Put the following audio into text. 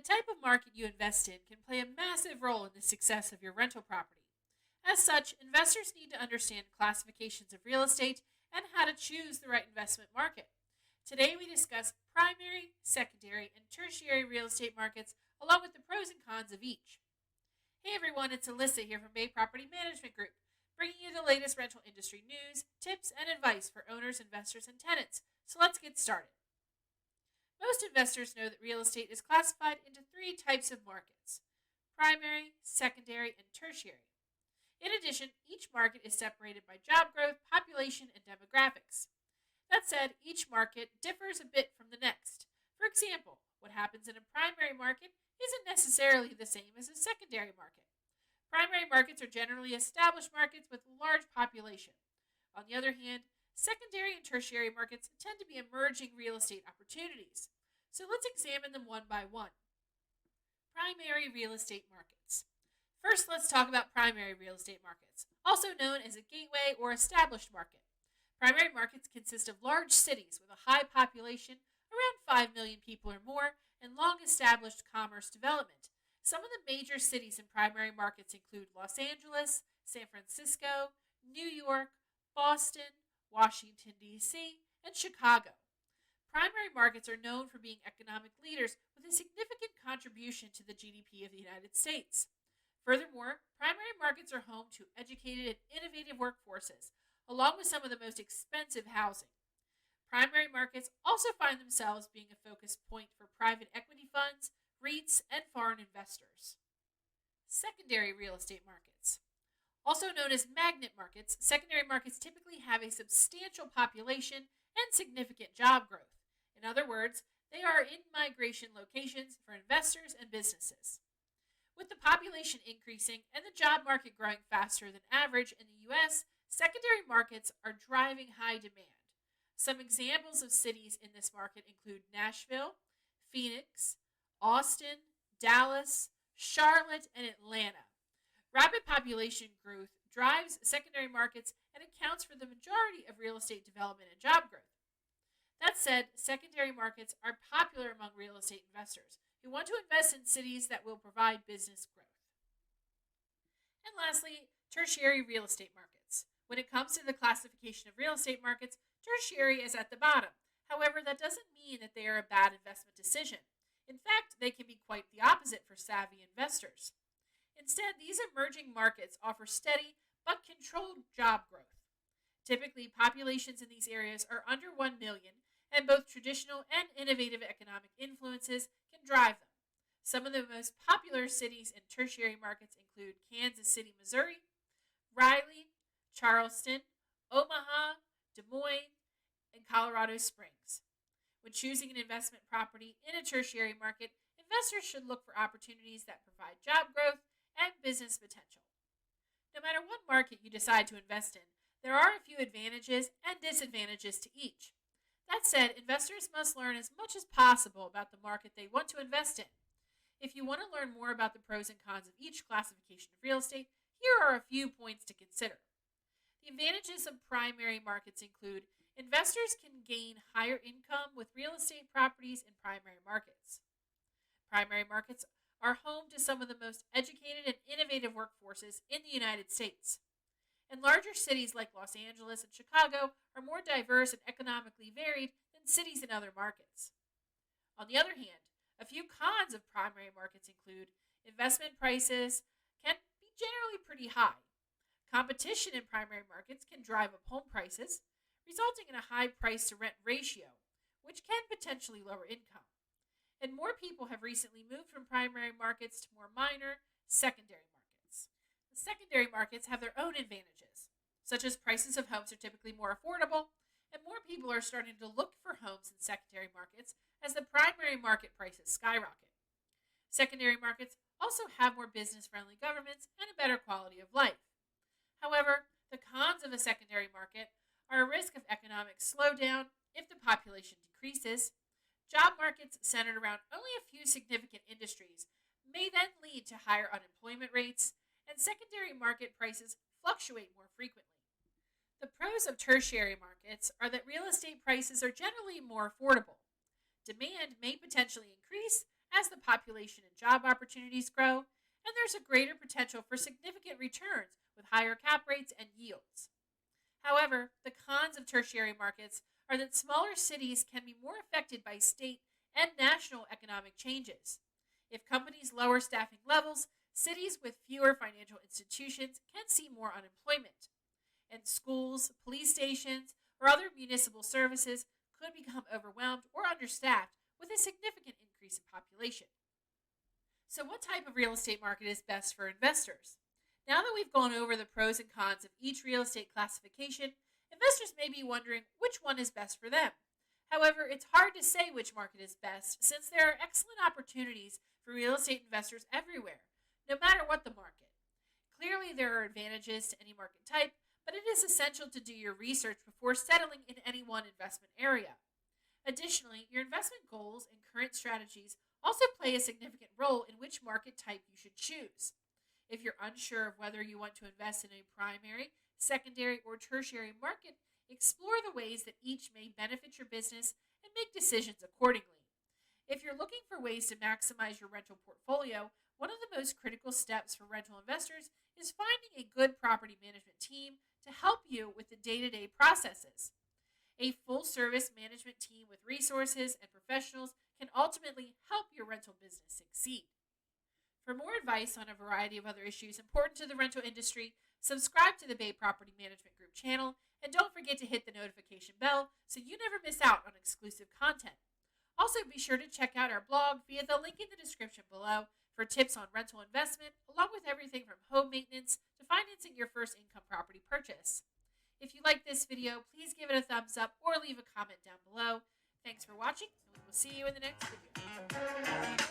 type of market you invest in can play a massive role in the success of your rental property. As such, investors need to understand classifications of real estate and how to choose the right investment market. Today we discuss primary, secondary, and tertiary real estate markets along with the pros and cons of each. Hey everyone, it's Alyssa here from Bay Property Management Group, bringing you the latest rental industry news, tips, and advice for owners, investors, and tenants. So let's get started. Most investors know that real estate is classified into three types of markets: primary, secondary, and tertiary. In addition, each market is separated by job growth, population, and demographics. That said, each market differs a bit from the next. For example, what happens in a primary market isn't necessarily the same as a secondary market. Primary markets are generally established markets with a large population. On the other hand, secondary and tertiary markets tend to be emerging real estate opportunities. So let's examine them one by one. Primary real estate markets. First, let's talk about primary real estate markets, also known as a gateway or established market. Primary markets consist of large cities with a high population, around 5 million people or more, and long-established commerce development. Some of the major cities in primary markets include Los Angeles, San Francisco, New York, Boston, Washington, D.C., and Chicago. Primary markets are known for being economic leaders with a significant contribution to the GDP of the United States. Furthermore, primary markets are home to educated and innovative workforces, along with some of the most expensive housing. Primary markets also find themselves being a focus point for private equity funds, REITs, and foreign investors. Secondary real estate markets. Also known as magnet markets, secondary markets typically have a substantial population and significant job growth. In other words, they are in-migration locations for investors and businesses. With the population increasing and the job market growing faster than average in the U.S., secondary markets are driving high demand. Some examples of cities in this market include Nashville, Phoenix, Austin, Dallas, Charlotte, and Atlanta. Rapid population growth drives secondary markets and accounts for the majority of real estate development and job growth. That said, secondary markets are popular among real estate investors who want to invest in cities that will provide business growth. And lastly, tertiary real estate markets. When it comes to the classification of real estate markets, tertiary is at the bottom. However, that doesn't mean that they are a bad investment decision. In fact, they can be quite the opposite for savvy investors. Instead, these emerging markets offer steady but controlled job growth. Typically, populations in these areas are under 1 million, and both traditional and innovative economic influences can drive them. Some of the most popular cities in tertiary markets include Kansas City, Missouri, Raleigh, Charleston, Omaha, Des Moines, and Colorado Springs. When choosing an investment property in a tertiary market, investors should look for opportunities that provide job growth and business potential. No matter what market you decide to invest in, there are a few advantages and disadvantages to each. That said, investors must learn as much as possible about the market they want to invest in. If you want to learn more about the pros and cons of each classification of real estate, here are a few points to consider. The advantages of primary markets include investors can gain higher income with real estate properties in primary markets. Primary markets are home to some of the most educated and innovative workforces in the United States. And larger cities like Los Angeles and Chicago are more diverse and economically varied than cities in other markets. On the other hand, a few cons of primary markets include investment prices can be generally pretty high. Competition in primary markets can drive up home prices, resulting in a high price-to-rent ratio, which can potentially lower income. And more people have recently moved from primary markets to more minor secondary markets. The secondary markets have their own advantages, such as prices of homes are typically more affordable, and more people are starting to look for homes in secondary markets as the primary market prices skyrocket. Secondary markets also have more business-friendly governments and a better quality of life. However, the cons of a secondary market are a risk of economic slowdown if the population decreases. Job markets centered around only a few significant industries may then lead to higher unemployment rates, and secondary market prices fluctuate more frequently. The pros of tertiary markets are that real estate prices are generally more affordable. Demand may potentially increase, as the population and job opportunities grow, and there's a greater potential for significant returns with higher cap rates and yields. However, the cons of tertiary markets are that smaller cities can be more affected by state and national economic changes. If companies lower staffing levels, cities with fewer financial institutions can see more unemployment, and schools, police stations, or other municipal services could become overwhelmed or understaffed with a significant increase in population. So, what type of real estate market is best for investors? Now that we've gone over the pros and cons of each real estate classification, investors may be wondering which one is best for them. However, it's hard to say which market is best since there are excellent opportunities for real estate investors everywhere, no matter what the market. Clearly, there are advantages to any market type, but it is essential to do your research before settling in any one investment area. Additionally, your investment goals and current strategies also play a significant role in which market type you should choose. If you're unsure of whether you want to invest in a primary, secondary, or tertiary market, explore the ways that each may benefit your business and make decisions accordingly. If you're looking for ways to maximize your rental portfolio, one of the most critical steps for rental investors is finding a good property management team to help you with the day-to-day processes. A full-service management team with resources and professionals can ultimately help your rental business succeed. For more advice on a variety of other issues important to the rental industry, subscribe to the Bay Property Management Group channel, and don't forget to hit the notification bell so you never miss out on exclusive content. Also, be sure to check out our blog via the link in the description below for tips on rental investment, along with everything from home maintenance to financing your first income property purchase. If you like this video, please give it a thumbs up or leave a comment down below. Thanks for watching, and we will see you in the next video.